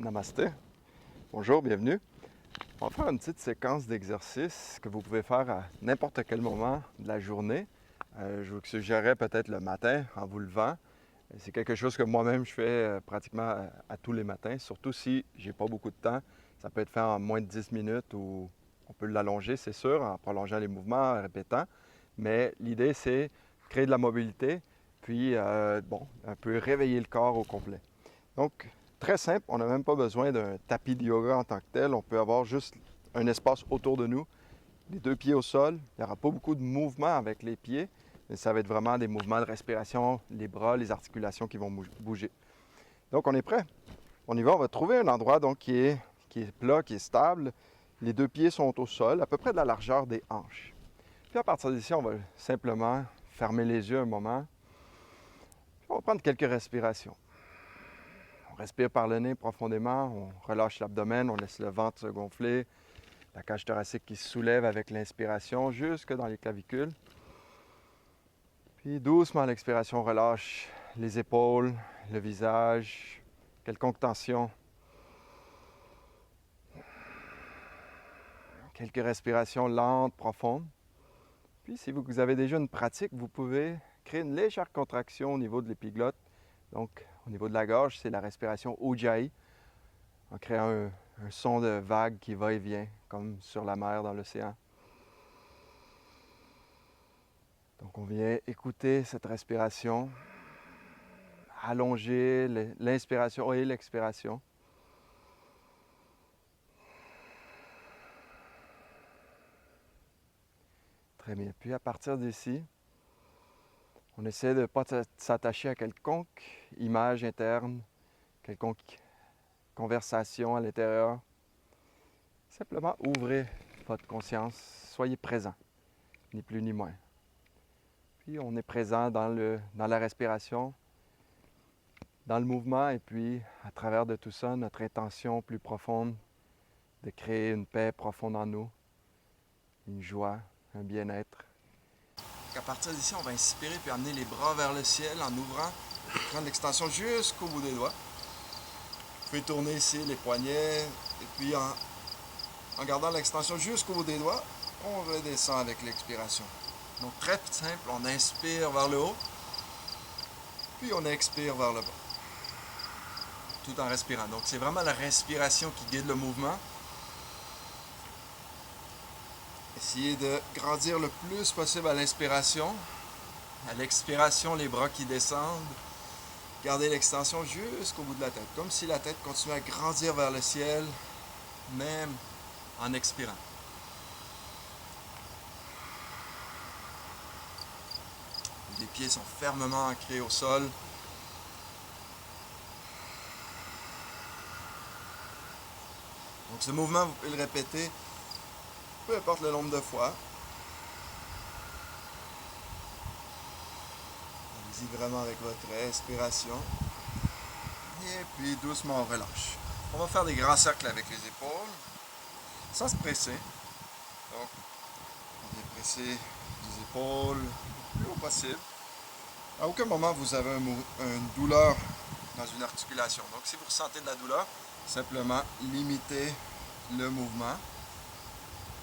Namasté. Bonjour, bienvenue. On va faire une petite séquence d'exercices que vous pouvez faire à n'importe quel moment de la journée. Je vous suggérerais peut-être le matin en vous levant. C'est quelque chose que moi-même je fais pratiquement à tous les matins, surtout si j'ai pas beaucoup de temps. Ça peut être fait en moins de 10 minutes ou on peut l'allonger, c'est sûr, en prolongeant les mouvements, en répétant. Mais l'idée, c'est créer de la mobilité, puis un peu réveiller le corps au complet. Donc, très simple, on n'a même pas besoin d'un tapis de yoga en tant que tel. On peut avoir juste un espace autour de nous, les deux pieds au sol. Il n'y aura pas beaucoup de mouvement avec les pieds, mais ça va être vraiment des mouvements de respiration, les bras, les articulations qui vont bouger. Donc, on est prêt. On y va, on va trouver un endroit donc, qui est plat, qui est stable. Les deux pieds sont au sol, à peu près de la largeur des hanches. Puis à partir d'ici, on va simplement fermer les yeux un moment. Puis on va prendre quelques respirations. On respire par le nez profondément, on relâche l'abdomen, on laisse le ventre se gonfler, la cage thoracique qui se soulève avec l'inspiration jusque dans les clavicules. Puis doucement à l'expiration, on relâche les épaules, le visage, quelconque tension. Quelques respirations lentes, profondes. Puis si vous avez déjà une pratique, vous pouvez créer une légère contraction au niveau de l'épiglotte. Donc au niveau de la gorge, c'est la respiration Ujjayi, en créant un son de vague qui va et vient, comme sur la mer dans l'océan. Donc on vient écouter cette respiration, allonger l'inspiration et l'expiration. Très bien. Puis à partir d'ici, on essaie de ne pas s'attacher à quelconque image interne, quelconque conversation à l'intérieur. Simplement ouvrez votre conscience, soyez présent, ni plus ni moins. Puis on est présent dans la respiration, dans le mouvement, et puis à travers de tout ça, notre intention plus profonde de créer une paix profonde en nous, une joie, un bien-être. À partir d'ici, on va inspirer puis amener les bras vers le ciel en ouvrant, prendre l'extension jusqu'au bout des doigts. Vous pouvez tourner ici les poignets, et puis en gardant l'extension jusqu'au bout des doigts, on redescend avec l'expiration. Donc très simple, on inspire vers le haut, puis on expire vers le bas, tout en respirant. Donc c'est vraiment la respiration qui guide le mouvement. Essayez de grandir le plus possible à l'inspiration. À l'expiration, les bras qui descendent. Gardez l'extension jusqu'au bout de la tête, comme si la tête continuait à grandir vers le ciel, même en expirant. Les pieds sont fermement ancrés au sol. Donc ce mouvement, vous pouvez le répéter peu importe le nombre de fois. Allez-y vraiment avec votre respiration. Et puis doucement on relâche. On va faire des grands cercles avec les épaules, sans se presser. Donc, on vient presser les épaules le plus haut possible. À aucun moment vous avez une douleur dans une articulation. Donc si vous ressentez de la douleur, simplement limitez le mouvement.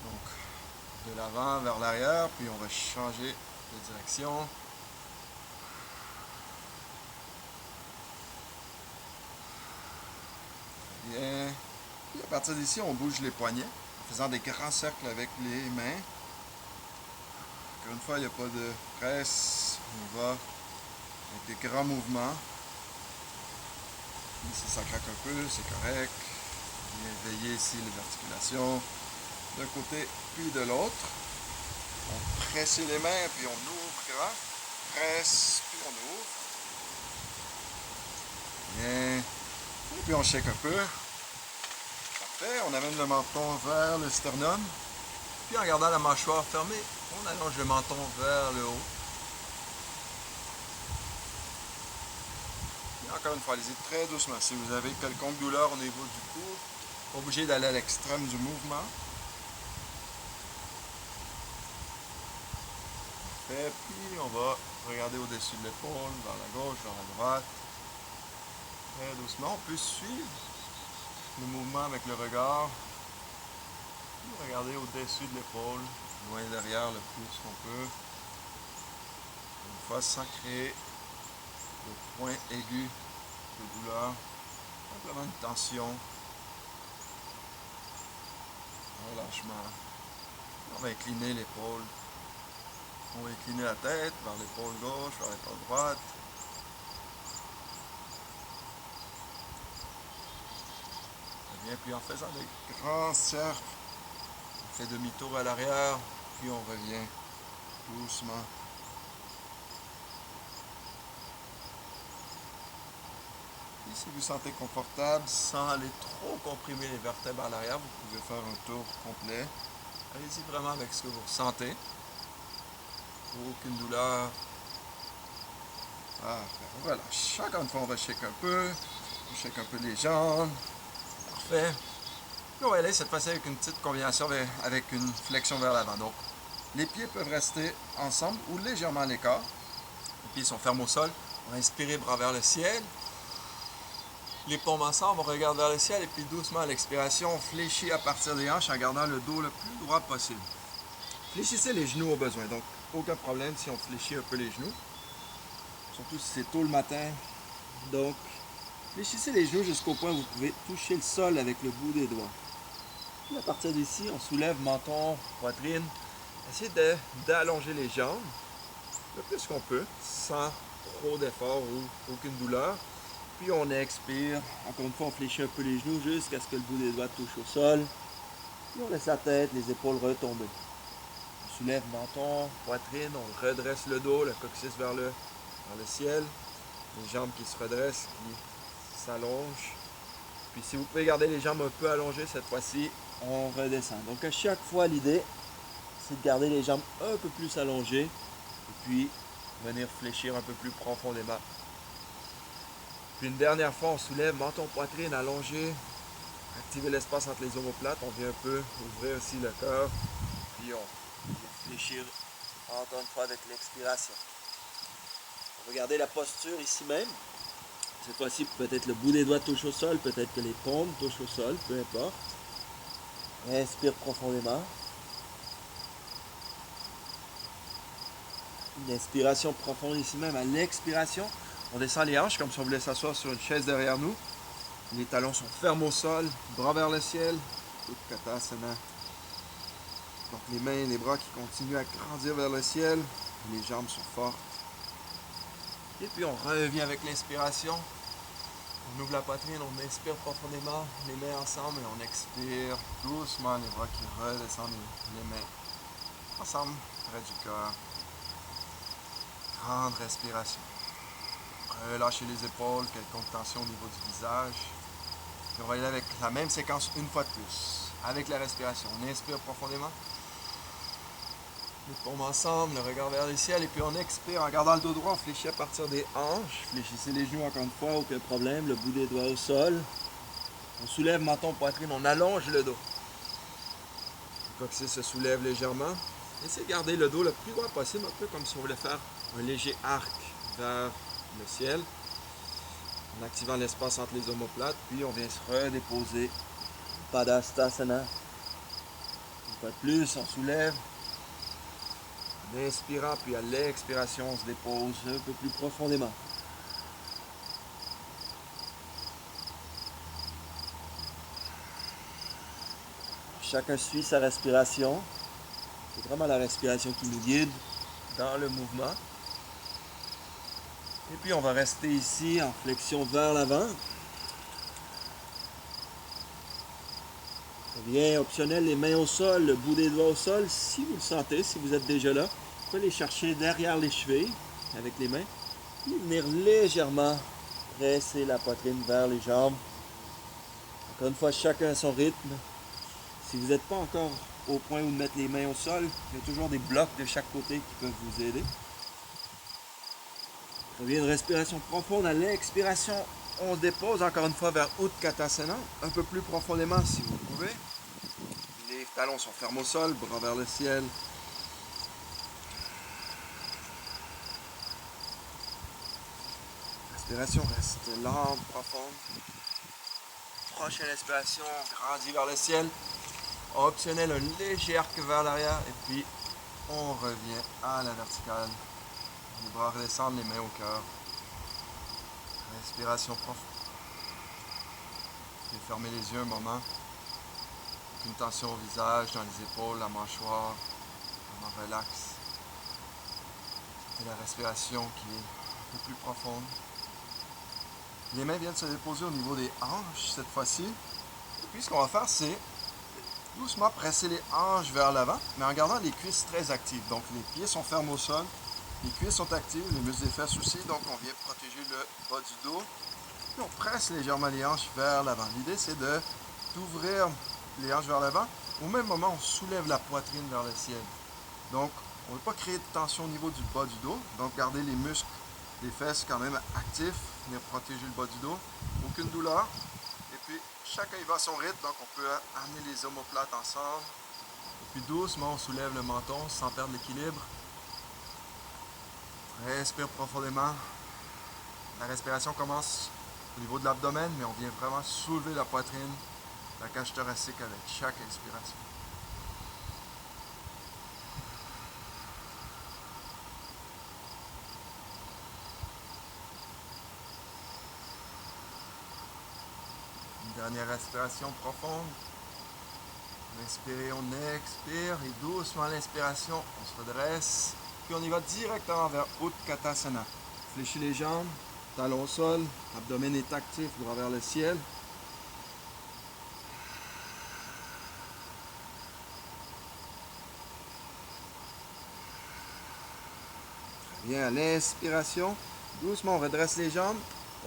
Donc de l'avant vers l'arrière, puis on va changer de direction. Bien. Puis à partir d'ici, on bouge les poignets en faisant des grands cercles avec les mains. Encore une fois, il n'y a pas de presse. On va avec des grands mouvements. Si ça craque un peu, c'est correct. Bien veiller ici les articulations d'un côté puis de l'autre. On presse les mains puis on ouvre grand. Presse puis on ouvre. Bien. Et puis on shake un peu. Parfait. On amène le menton vers le sternum. Puis en gardant la mâchoire fermée, on allonge le menton vers le haut. Et encore une fois, allez-y très doucement. Si vous avez quelconque douleur au niveau du cou, pas obligé d'aller à l'extrême du mouvement. Parfait. Puis on va regarder au-dessus de l'épaule, vers la gauche, vers la droite. Très doucement, on peut suivre le mouvement avec le regard. Regardez au-dessus de l'épaule, loin derrière le plus qu'on peut. Une fois sans créer de point aigu de douleur, simplement une tension, un relâchement. On va incliner l'épaule. On va incliner la tête vers l'épaule gauche, vers l'épaule droite. Très bien, puis en faisant des grands cercles, on fait demi-tour à l'arrière, puis on revient doucement. Et si vous vous sentez confortable, sans aller trop comprimer les vertèbres à l'arrière, vous pouvez faire un tour complet. Allez-y vraiment avec ce que vous ressentez. Aucune douleur. Parfait. On relâche. Encore une fois, on va shake un peu. On shake un peu les jambes. Parfait. Puis on va aller cette fois-ci avec une petite combinaison avec une flexion vers l'avant. Donc, les pieds peuvent rester ensemble ou légèrement à l'écart. Les pieds sont fermes au sol. On va inspirer, bras vers le ciel. Les paumes ensemble, on regarde vers le ciel et puis doucement à l'expiration, on fléchit à partir des hanches en gardant le dos le plus droit possible. Fléchissez les genoux au besoin, donc aucun problème si on fléchit un peu les genoux. Surtout si c'est tôt le matin. Donc, fléchissez les genoux jusqu'au point où vous pouvez toucher le sol avec le bout des doigts. Puis à partir d'ici, on soulève menton, poitrine. Essayez d'allonger les jambes le plus qu'on peut, sans trop d'effort ou aucune douleur. Puis on expire. Encore une fois, on fléchit un peu les genoux jusqu'à ce que le bout des doigts touche au sol. Puis on laisse la tête, les épaules retomber. On soulève menton, poitrine, on redresse le dos, le coccyx vers le ciel. Les jambes qui se redressent, qui s'allongent. Puis si vous pouvez garder les jambes un peu allongées cette fois-ci, on redescend. Donc à chaque fois, l'idée, c'est de garder les jambes un peu plus allongées. Et puis venir fléchir un peu plus profondément. Puis une dernière fois, on soulève menton, poitrine, allongé. Activez l'espace entre les omoplates. On vient un peu ouvrir aussi le cœur. Puis on vient fléchir encore une fois avec l'expiration. On va garder la posture ici même. Cette fois-ci, peut-être le bout des doigts touche au sol, peut-être que les paumes touchent au sol, peu importe. Inspire profondément. Une inspiration profonde ici même. À l'expiration, on descend les hanches comme si on voulait s'asseoir sur une chaise derrière nous. Les talons sont fermes au sol, bras vers le ciel. Utkatasana. Donc les mains et les bras qui continuent à grandir vers le ciel. Les jambes sont fortes. Et puis on revient avec l'inspiration. On ouvre la poitrine, on inspire profondément, les mains ensemble et on expire doucement les bras qui redescendent, les mains ensemble, près du cœur. Grande respiration. Relâchez les épaules, quelconque tension au niveau du visage. Puis on va y aller avec la même séquence une fois de plus. Avec la respiration. On inspire profondément. Les paumes ensemble, le regard vers le ciel. Et puis on expire en gardant le dos droit. On fléchit à partir des hanches. Fléchissez les genoux encore une fois, aucun problème. Le bout des doigts au sol. On soulève menton, poitrine. On allonge le dos. Le coccyx se soulève légèrement. Essayez de garder le dos le plus droit possible, un peu comme si on voulait faire un léger arc vers le ciel, en activant l'espace entre les omoplates, puis on vient se redéposer. Padastasana. Une fois de plus, on soulève. En inspirant, puis à l'expiration, on se dépose un peu plus profondément. Chacun suit sa respiration. C'est vraiment la respiration qui nous guide dans le mouvement. Et puis on va rester ici en flexion vers l'avant. Bien optionnel, les mains au sol, le bout des doigts au sol. Si vous le sentez, si vous êtes déjà là, vous pouvez les chercher derrière les chevilles avec les mains. Puis venir légèrement presser la poitrine vers les jambes. Encore une fois, chacun à son rythme. Si vous n'êtes pas encore au point où mettre les mains au sol, il y a toujours des blocs de chaque côté qui peuvent vous aider. Très bien, une respiration profonde. À l'expiration, on se dépose encore une fois vers Utkatasana, un peu plus profondément si vous pouvez. Les talons sont fermes au sol, bras vers le ciel. Respiration reste lente, profonde. Prochaine inspiration, on grandit vers le ciel. Optionnel, un léger arc vers l'arrière. Et puis, on revient à la verticale. Les bras redescendent, les mains au cœur. Respiration profonde. Puis fermez les yeux un moment. Aucune tension au visage, dans les épaules, la mâchoire. Vraiment relax. Et la respiration qui est un peu plus profonde. Les mains viennent se déposer au niveau des hanches cette fois-ci. Et puis ce qu'on va faire, c'est doucement presser les hanches vers l'avant, mais en gardant les cuisses très actives. Donc les pieds sont fermes au sol, les cuisses sont actives, les muscles des fesses aussi. Donc on vient protéger le bas du dos. Puis on presse légèrement les hanches vers l'avant. L'idée, c'est d'ouvrir les hanches vers l'avant. Au même moment, on soulève la poitrine vers le ciel. Donc, on ne veut pas créer de tension au niveau du bas du dos. Donc, garder les muscles des fesses quand même actifs. Venir protéger le bas du dos. Aucune douleur. Et puis, chacun y va à son rythme. Donc, on peut amener les omoplates ensemble. Et puis, doucement, on soulève le menton sans perdre l'équilibre. Respire profondément. La respiration commence au niveau de l'abdomen, mais on vient vraiment soulever la poitrine, la cage thoracique avec chaque inspiration. Une dernière respiration profonde. Inspirez, on expire et doucement à l'inspiration, on se redresse. Puis on y va directement vers Utkatasana. Fléchis les jambes, talons au sol, abdomen est actif, droit vers le ciel. Très bien, à l'inspiration, doucement on redresse les jambes.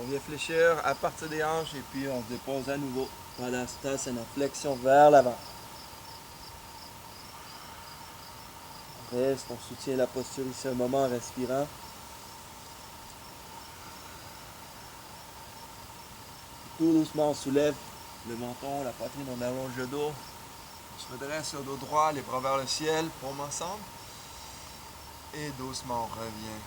On vient fléchir à partir des hanches et puis on se dépose à nouveau. Padastasana, flexion vers l'avant. On reste, on soutient la posture ici un moment en respirant. Tout doucement, on soulève le menton, la poitrine, on allonge le dos. On se redresse sur le dos droit, les bras vers le ciel, paumes ensemble. Et doucement, on revient.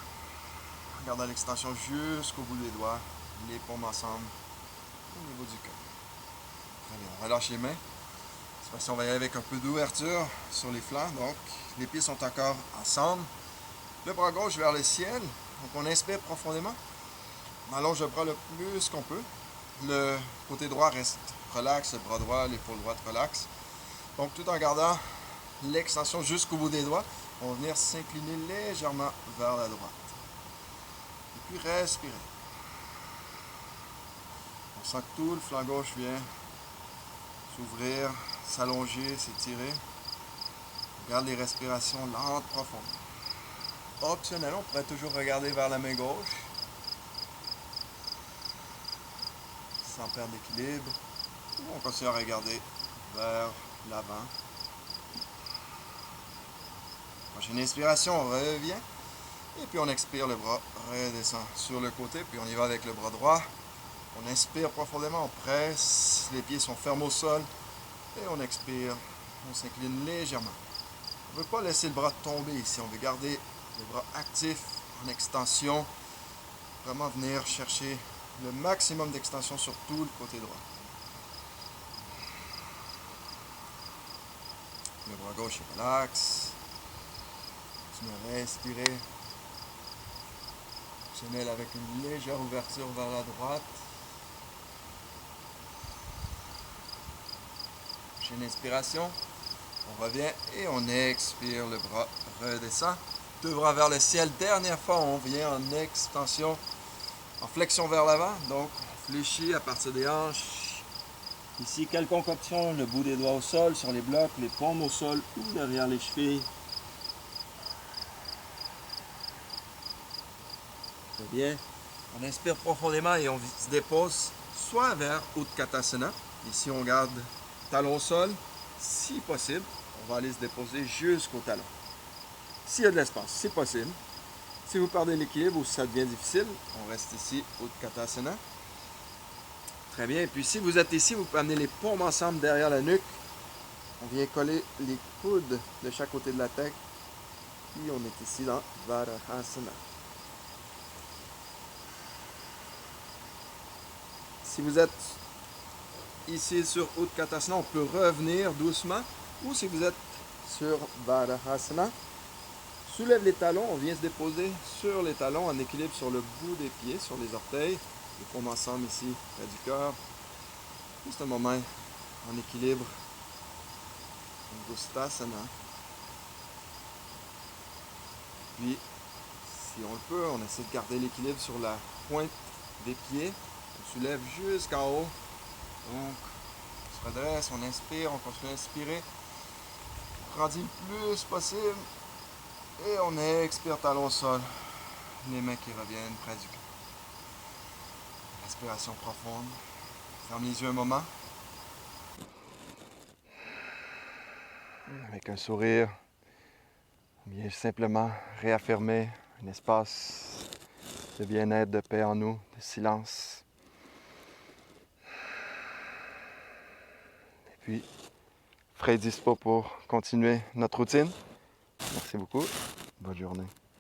En gardant l'extension jusqu'au bout des doigts, les paumes ensemble, au niveau du cœur. Très bien, on relâche les mains. Cette fois-ci, on va y aller avec un peu d'ouverture sur les flancs. Donc, les pieds sont encore ensemble. Le bras gauche vers le ciel. Donc, on inspire profondément. On allonge le bras le plus qu'on peut. Le côté droit reste relax, le bras droit, l'épaule droite relax. Donc, tout en gardant l'extension jusqu'au bout des doigts, on va venir s'incliner légèrement vers la droite. Et puis, respirer. On sent que tout le flanc gauche vient s'ouvrir, s'allonger, s'étirer. On garde les respirations lentes, profondes. Optionnel, on pourrait toujours regarder vers la main gauche. Sans perdre d'équilibre. On continue à regarder vers l'avant. Prochaine inspiration, on revient. Et puis on expire, le bras redescend sur le côté. Puis on y va avec le bras droit. On inspire profondément, on presse. Les pieds sont fermes au sol. Et on expire. On s'incline légèrement. On ne veut pas laisser le bras tomber ici. On veut garder le bras actif, en extension. Vraiment venir chercher le maximum d'extension sur tout le côté droit. Le bras gauche est relax. Continuez à respirer. Optionnel avec une légère ouverture vers la droite. Prochaine inspiration. On revient et on expire. Le bras redescend. Deux bras vers le ciel. Dernière fois, on vient en extension, en flexion vers l'avant. Donc, on fléchit à partir des hanches. Ici, quelconque option, le bout des doigts au sol, sur les blocs, les paumes au sol ou derrière les chevilles. Très bien. On inspire profondément et on se dépose soit vers Utkatasana. Ici, on garde talon au sol. Si possible, on va aller se déposer jusqu'au talon. S'il y a de l'espace, c'est possible. Si vous perdez l'équilibre ou si ça devient difficile, on reste ici, Utkatasana. Très bien. Et puis si vous êtes ici, vous pouvez amener les paumes ensemble derrière la nuque. On vient coller les coudes de chaque côté de la tête. Puis on est ici dans Varahasana. Si vous êtes ici sur Utkatasana, on peut revenir doucement. Ou si vous êtes sur Baddhasana, soulève les talons, on vient se déposer sur les talons en équilibre sur le bout des pieds, sur les orteils. Les paumes ensemble ici, près du cœur. Juste un moment en équilibre. Angustaasana. Puis, si on le peut, on essaie de garder l'équilibre sur la pointe des pieds. On soulève jusqu'en haut. Donc, on se redresse, on inspire, on continue à inspirer. On grandit le plus possible. Et on expire, talon au sol. Les mains qui reviennent près du cœur. Respiration profonde. Ferme les yeux un moment. Avec un sourire, on vient simplement réaffirmer un espace de bien-être, de paix en nous, de silence. Et puis, frais dispo pour continuer notre routine. Merci beaucoup. Bonne journée.